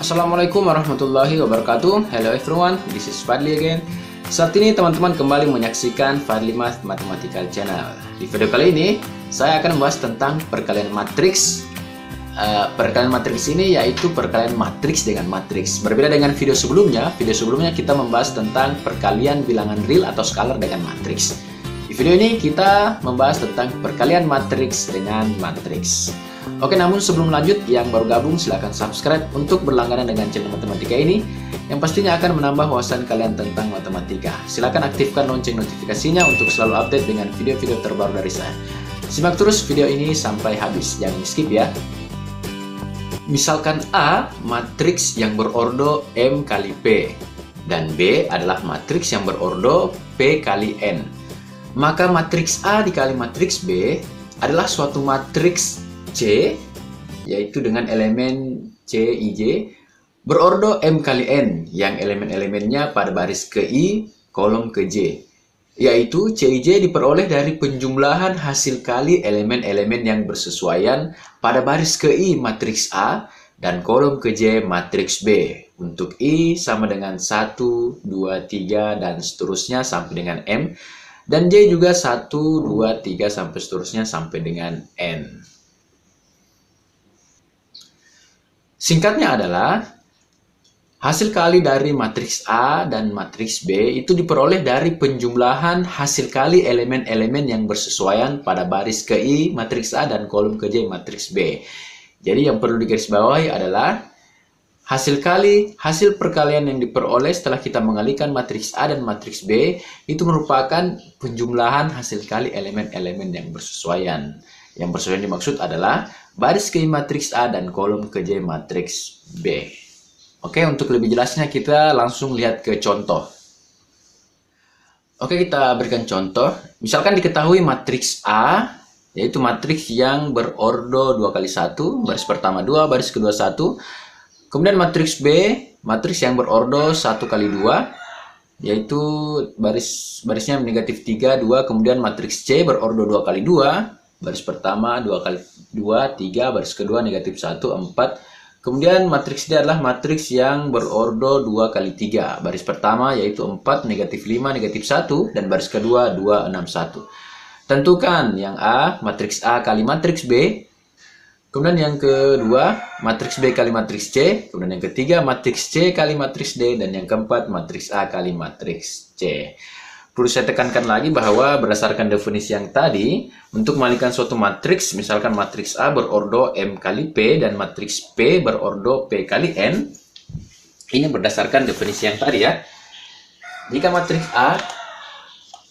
Assalamualaikum warahmatullahi wabarakatuh. Hello everyone, this is Fadli again. Saat ini teman-teman kembali menyaksikan Fadli Mathematical Channel. Di video kali ini, saya akan membahas tentang perkalian matriks. Perkalian matriks ini yaitu perkalian matriks dengan matriks. Berbeda dengan video sebelumnya kita membahas tentang perkalian bilangan real atau skalar dengan matriks. Di video ini kita membahas tentang perkalian matriks dengan matriks. Oke, namun sebelum lanjut, yang baru gabung silahkan subscribe untuk berlangganan dengan channel matematika ini, yang pastinya akan menambah wawasan kalian tentang matematika. Silahkan aktifkan lonceng notifikasinya untuk selalu update dengan video-video terbaru dari saya. Simak terus video ini sampai habis, jangan skip ya. Misalkan A matriks yang berordo M kali P, dan B adalah matriks yang berordo P kali N. Maka matriks A dikali matriks B adalah suatu matriks C, yaitu dengan elemen C, I, J, berordo M kali N, yang elemen-elemennya pada baris ke I, kolom ke J, yaitu C, I, J diperoleh dari penjumlahan hasil kali elemen-elemen yang bersesuaian pada baris ke I matriks A dan kolom ke J matriks B. Untuk I sama dengan 1, 2, 3, dan seterusnya sampai dengan M, dan J juga 1, 2, 3, sampai seterusnya sampai dengan N. Singkatnya adalah, hasil kali dari matriks A dan matriks B itu diperoleh dari penjumlahan hasil kali elemen-elemen yang bersesuaian pada baris ke I matriks A dan kolom ke J matriks B. Jadi yang perlu digarisbawahi adalah hasil perkalian yang diperoleh setelah kita mengalikan matriks A dan matriks B itu merupakan penjumlahan hasil kali elemen-elemen yang bersesuaian. Yang bersesuaian dimaksud adalah baris ke I matriks A dan kolom ke J matriks B. Oke, untuk lebih jelasnya kita langsung lihat ke contoh. Oke, kita berikan contoh. Misalkan diketahui matriks A, yaitu matriks yang berordo 2 kali 1, baris pertama 2, baris kedua 1. Kemudian matriks B, matriks yang berordo 1 kali 2, yaitu barisnya negatif 3, 2. Kemudian matriks C berordo 2 kali 2, baris pertama 2 kali 2, 3, baris kedua negatif 1, 4. Kemudian matriks D adalah matriks yang berordo 2 kali 3. Baris pertama yaitu 4, negatif 5, negatif 1, dan baris kedua 2, 6, 1. Tentukan yang A, matriks A kali matriks B. Kemudian yang kedua, matriks B kali matriks C. Kemudian yang ketiga, matriks C kali matriks D. Dan yang keempat, matriks A kali matriks C. Perlu saya tekankan lagi bahwa berdasarkan definisi yang tadi, untuk mengalihkan suatu matriks, misalkan matriks A berordo M kali P dan matriks P berordo P kali N, ini berdasarkan definisi yang tadi ya. Jika matriks A,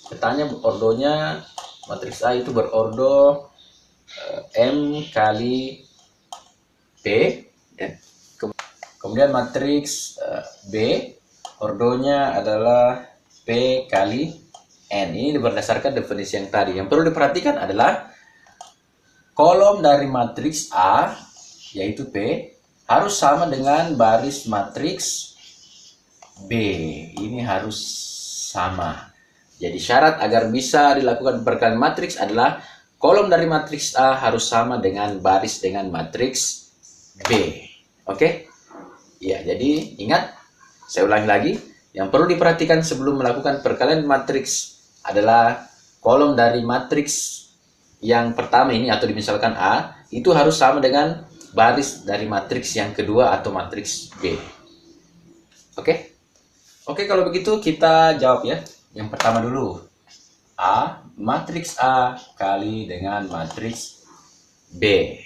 petanya ordonya, matriks A itu berordo M kali P, ya. Kemudian matriks B, ordonya adalah P kali N. Ini berdasarkan definisi yang tadi. Yang perlu diperhatikan adalah kolom dari matriks A, yaitu P, harus sama dengan baris matriks B. Ini harus sama. Jadi syarat agar bisa dilakukan perkalian matriks adalah kolom dari matriks A harus sama dengan baris dengan matriks B. Oke? Ya, jadi ingat, saya ulangi lagi. Yang perlu diperhatikan sebelum melakukan perkalian matriks adalah kolom dari matriks yang pertama ini, atau misalkan A, itu harus sama dengan baris dari matriks yang kedua atau matriks B. Oke? Oke, kalau begitu kita jawab ya. Yang pertama dulu. A, matriks A kali dengan matriks B.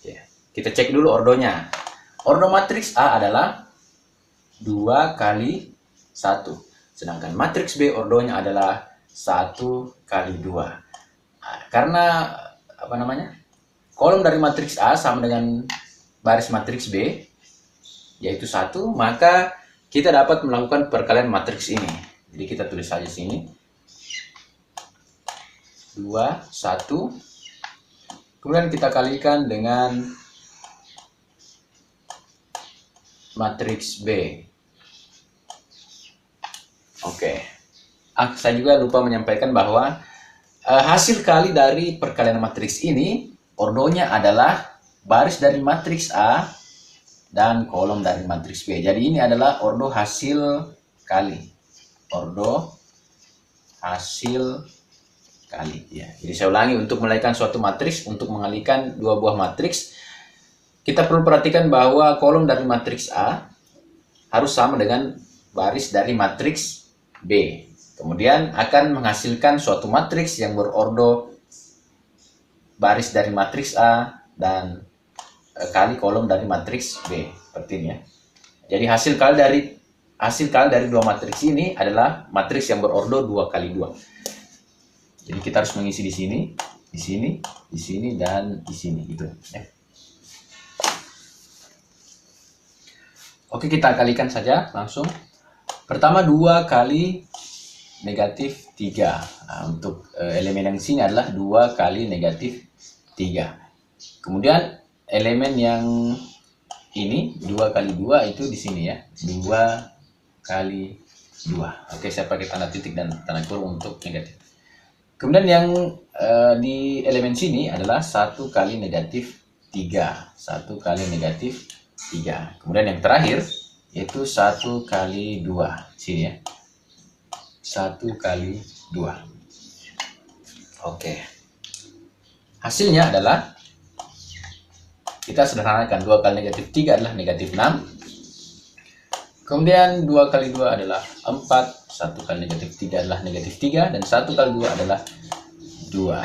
Ya. Kita cek dulu ordonya. Ordo matriks A adalah 2 kali 1. Sedangkan matriks B ordonya adalah 1 kali 2. Nah, karena kolom dari matriks A sama dengan baris matriks B, yaitu 1, maka kita dapat melakukan perkalian matriks ini. Jadi kita tulis saja sini. 2, 1. Kemudian kita kalikan dengan matriks B. Oke. Saya juga lupa menyampaikan bahwa hasil kali dari perkalian matriks ini ordonya adalah baris dari matriks A dan kolom dari matriks B. Jadi ini adalah ordo hasil kali. Ordo hasil kali ya. Jadi saya ulangi, untuk mengalihkan suatu matriks, untuk mengalihkan dua buah matriks, kita perlu perhatikan bahwa kolom dari matriks A harus sama dengan baris dari matriks B. Kemudian akan menghasilkan suatu matriks yang berordo baris dari matriks A dan kali kolom dari matriks B, seperti ini ya. Jadi hasil kali dari dua matriks ini adalah matriks yang berordo 2 kali 2. Jadi kita harus mengisi di sini, di sini, di sini, dan di sini gitu ya. Oke, kita kalikan saja langsung. Pertama 2 kali negatif 3. Nah, untuk elemen yang sini adalah 2 kali negatif 3. Kemudian elemen yang ini 2 kali 2 itu di sini ya. 2 kali 2. Oke, saya pakai tanda titik dan tanda kurung untuk negatif. Kemudian yang di elemen sini adalah 1 kali negatif 3. 1 kali negatif 3. Kemudian yang terakhir yaitu 1 kali 2. Sini ya. 1 kali 2. Oke. Hasilnya adalah, kita sederhanakan, 2 kali negatif 3 adalah negatif 6. Kemudian 2 kali 2 adalah 4. 1 kali negatif 3 adalah negatif 3. Dan 1 kali 2 adalah 2.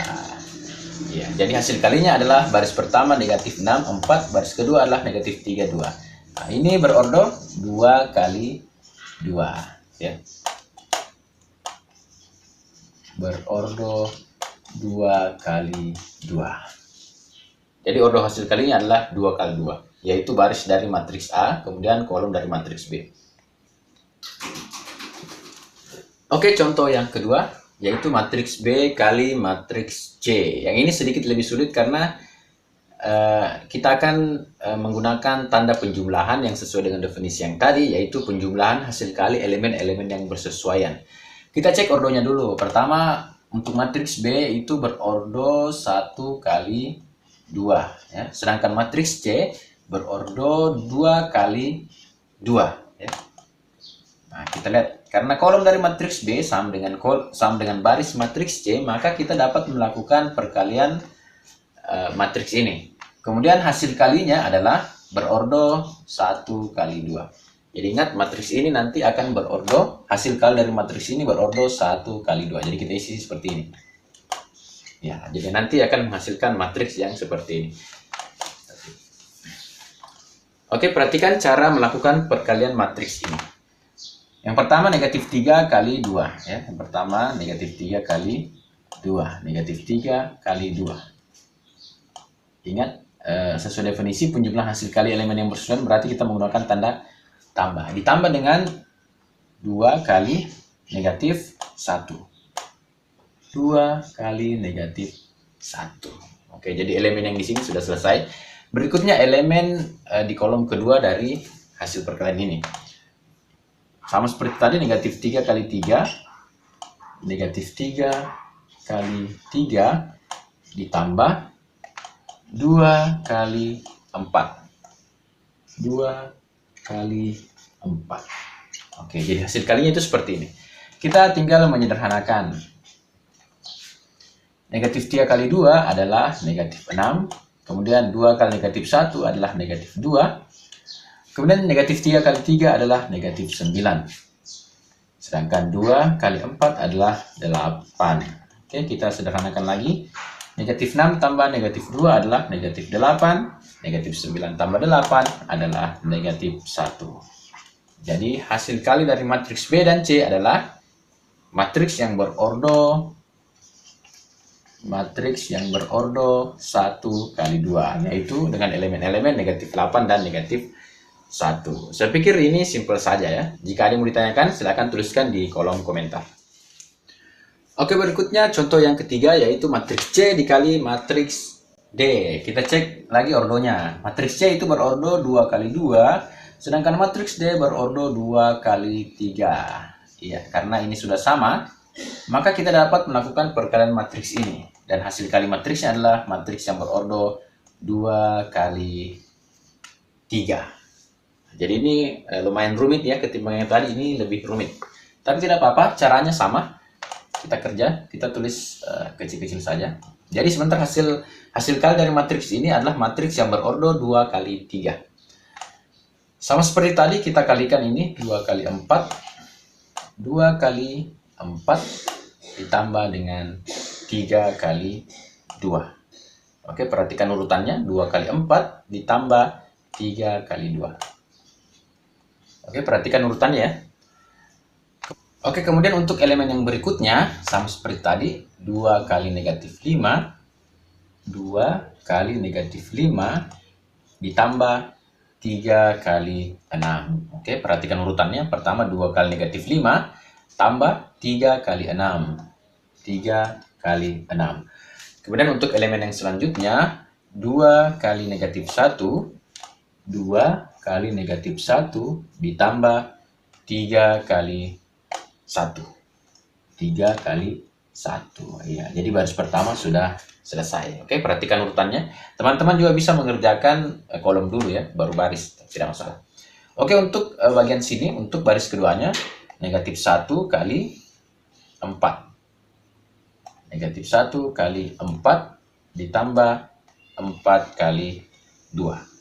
Ya, jadi hasil kalinya adalah baris pertama negatif 6, 4. Baris kedua adalah negatif 3, 2. Nah, ini berordo 2 kali 2. Ya. Berordo 2 kali 2. Jadi ordo hasil kalinya adalah 2 kali 2, yaitu baris dari matriks A, kemudian kolom dari matriks B. Oke, contoh yang kedua, yaitu matriks B kali matriks C. Yang ini sedikit lebih sulit karena kita akan menggunakan tanda penjumlahan yang sesuai dengan definisi yang tadi, yaitu penjumlahan hasil kali elemen-elemen yang bersesuaian. Kita cek ordonya dulu. Pertama, untuk matriks B itu berordo 1 kali 2 ya. Sedangkan matriks C berordo 2 kali 2 ya. Nah, kita lihat karena kolom dari matriks B sama dengan baris matriks C, maka kita dapat melakukan perkalian matriks ini. Kemudian hasil kalinya adalah berordo 1 kali 2. Jadi ingat, matriks ini nanti akan berordo, hasil kali dari matriks ini berordo 1 kali 2. Jadi kita isi seperti ini. Ya, jadi nanti akan menghasilkan matriks yang seperti ini. Oke, perhatikan cara melakukan perkalian matriks ini. Yang pertama negatif 3 kali 2 ya. Yang pertama negatif 3 kali 2. Negatif 3 kali 2. Ingat, sesuai definisi penjumlahan hasil kali elemen yang bersesuaian berarti kita menggunakan tanda tambah. Ditambah dengan 2 kali negatif 1. 2 kali negatif 1. Oke, jadi elemen yang di sini sudah selesai. Berikutnya elemen di kolom kedua dari hasil perkalian ini. Sama seperti tadi, negatif 3 kali 3. Negatif 3 kali 3 ditambah 2 kali 4. 2 kali 4. Oke, jadi hasil kalinya itu seperti ini. Kita tinggal menyederhanakan. Negatif 3 kali 2 adalah negatif 6. Kemudian 2 kali negatif 1 adalah negatif 2. Kemudian negatif 3 kali 3 adalah negatif 9. Sedangkan 2 kali 4 adalah 8. Oke, kita sederhanakan lagi. Negatif 6 tambah negatif 2 adalah negatif 8. Negatif 9 tambah 8 adalah negatif 1. Jadi hasil kali dari matriks B dan C adalah matriks yang berordo 1 kali 2, yaitu dengan elemen-elemen negatif 8 dan negatif 1. Saya pikir ini simpel saja ya. Jika ada yang mau ditanyakan, silakan tuliskan di kolom komentar. Oke, berikutnya contoh yang ketiga, yaitu matriks C dikali matriks D. Kita cek lagi ordonya. Matriks C itu berordo 2 kali 2, sedangkan matriks D berordo 2 kali 3. Iya, karena ini sudah sama, maka kita dapat melakukan perkalian matriks ini. Dan hasil kali matriksnya adalah matriks yang berordo 2 kali 3. Jadi ini lumayan rumit ya, ketimbang yang tadi ini lebih rumit. Tapi tidak apa-apa, caranya sama. Kita kerja, kita tulis kecil-kecil saja. Jadi sebentar hasil kali dari matriks ini adalah matriks yang berordo 2 kali 3. Sama seperti tadi, kita kalikan ini 2 kali 4. 2 kali 4 ditambah dengan 3 kali 2. Oke, perhatikan urutannya. 2 kali 4 ditambah 3 kali 2. Oke, perhatikan urutannya ya. Oke, kemudian untuk elemen yang berikutnya, sama seperti tadi, 2 kali negatif 5. 2 kali negatif 5 ditambah 3 kali 6. Oke, perhatikan urutannya. Pertama 2 kali negatif 5 tambah 3 kali 6. 3 kali 6. Kemudian untuk elemen yang selanjutnya, 2 kali negatif 1. 2 kali negatif 1 ditambah 3 kali 1. 3 kali 1. Ya, jadi baris pertama sudah selesai. Oke, perhatikan urutannya. Teman-teman juga bisa mengerjakan kolom dulu ya, baru baris, tidak masalah. Oke, untuk bagian sini, untuk baris keduanya, negatif 1 kali 4. Negatif 1 kali 4 ditambah 4 kali 2.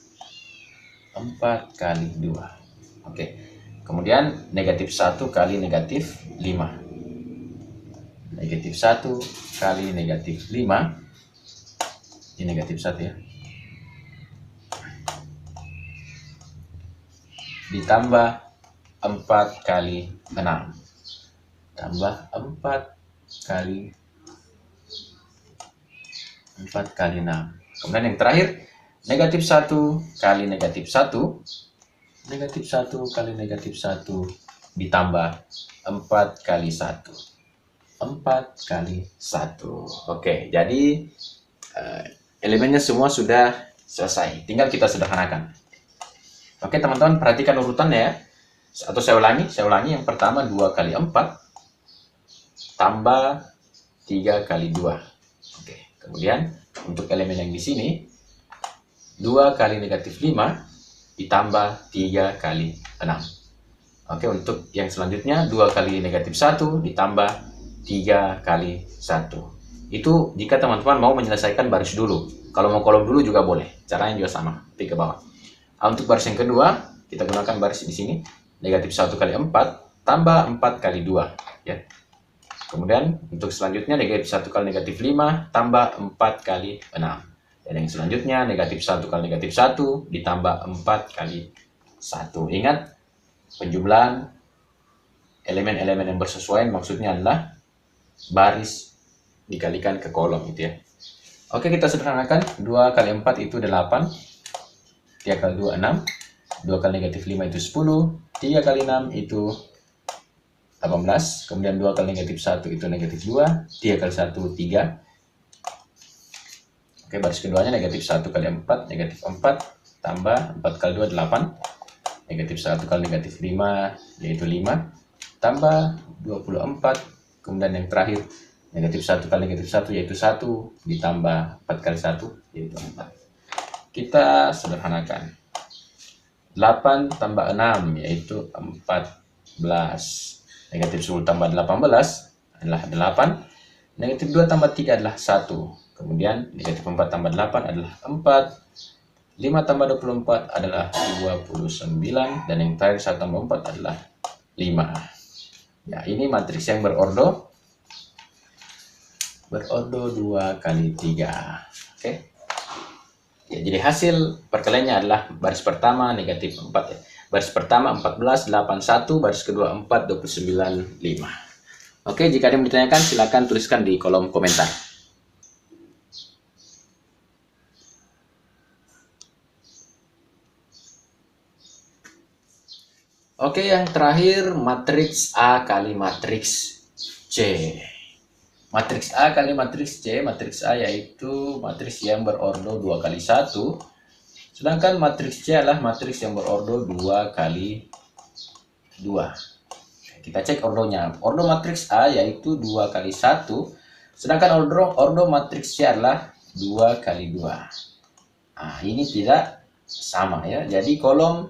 4 kali 2. Oke. Kemudian negatif 1 kali negatif 5. Negatif 1 kali negatif 5. Ini negatif 1 ya. Ditambah 4 kali 6. Tambah 4 kali 6. Kemudian yang terakhir, negatif 1 kali negatif 1. Negatif 1 kali negatif 1 ditambah 4 kali 1. 4 kali 1. Oke, jadi elemennya semua sudah selesai. Tinggal kita sederhanakan. Oke, teman-teman, perhatikan urutannya ya. Atau saya ulangi. Yang pertama 2 kali 4 tambah 3 kali 2. Oke, kemudian untuk elemen yang di sini 2 kali negatif 5 ditambah 3 kali 6. Oke, untuk yang selanjutnya 2 kali negatif 1 ditambah 3 kali 1. Itu jika teman-teman mau menyelesaikan baris dulu. Kalau mau kolom dulu juga boleh. Caranya juga sama, di ke bawah. Untuk baris yang kedua, kita gunakan baris di sini. Negatif 1 kali 4 tambah 4 kali 2. Ya. Kemudian untuk selanjutnya negatif 1 kali negatif 5 tambah 4 kali 6. Dan yang selanjutnya negatif 1 kali negatif 1 ditambah 4 kali 1. Ingat, penjumlahan elemen-elemen yang bersesuaian maksudnya adalah baris dikalikan ke kolom gitu ya. Oke, kita sederhanakan. 2 kali 4 itu 8. 3 kali 2 6. 2 kali negatif 5 itu 10. 3 kali 6 itu 18. Kemudian 2 kali negatif 1 itu negatif 2. 3 kali 1 3. Oke, baris keduanya negatif 1 kali 4, negatif 4, tambah 4 kali 2, 8. Negatif 1 kali negatif 5, yaitu 5, tambah 24. Kemudian yang terakhir, negatif 1 kali negatif 1, yaitu 1, ditambah 4 kali 1, yaitu 4. Kita sederhanakan. 8 tambah 6, yaitu 14. Negatif 10 tambah 18 adalah 8. Negatif 2 tambah 3 adalah 1. Kemudian negatif 4 tambah 8 adalah 4. 5 tambah 24 adalah 29. Dan yang terakhir 1 tambah 4 adalah 5. Ya, ini matriks yang berordo 2 kali 3. Oke. Ya, jadi hasil perkaliannya adalah baris pertama negatif 4 ya. Baris pertama 14, 81, baris kedua 4, 29, 5. Oke, jika ada yang ditanyakan silakan tuliskan di kolom komentar. Oke, yang terakhir matriks A kali matriks C. Matriks A kali matriks C, matriks A yaitu matriks yang berordo 2 kali 1. Sedangkan matriks C adalah matriks yang berordo 2 kali 2. Kita cek ordonya. Ordo matriks A yaitu 2 kali 1. Sedangkan ordo matriks C adalah 2 kali 2. Nah, ini tidak sama ya. Jadi kolom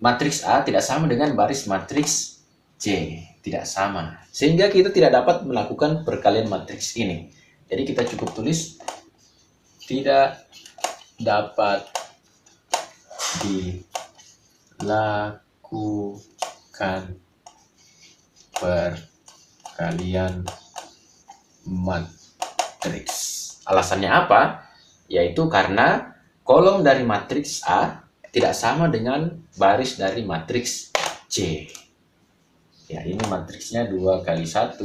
matriks A tidak sama dengan baris matriks C, tidak sama. Sehingga kita tidak dapat melakukan perkalian matriks ini. Jadi kita cukup tulis tidak dapat dilakukan perkalian matriks. Alasannya apa? Yaitu karena kolom dari matriks A tidak sama dengan baris dari matriks C. Ya, ini matriksnya 2 kali 1,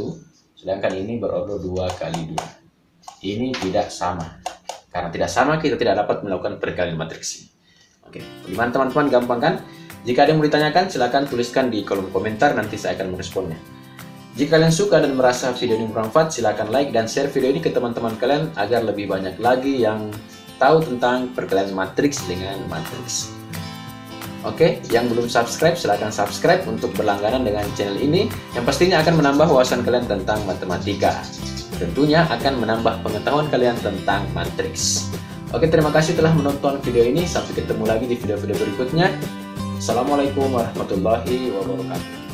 sedangkan ini berordo 2 kali 2. Ini tidak sama. Karena tidak sama, kita tidak dapat melakukan perkalian matriks ini. Oke, bagaimana teman-teman, gampang kan? Jika ada yang mau ditanyakan, silakan tuliskan di kolom komentar, nanti saya akan meresponnya. Jika kalian suka dan merasa video ini bermanfaat, silakan like dan share video ini ke teman-teman kalian agar lebih banyak lagi yang tahu tentang perkalian matriks dengan matriks. Oke, yang belum subscribe, silakan subscribe untuk berlangganan dengan channel ini, yang pastinya akan menambah wawasan kalian tentang matematika. Tentunya akan menambah pengetahuan kalian tentang matriks. Oke, terima kasih telah menonton video ini. Sampai ketemu lagi di video-video berikutnya. Assalamualaikum warahmatullahi wabarakatuh.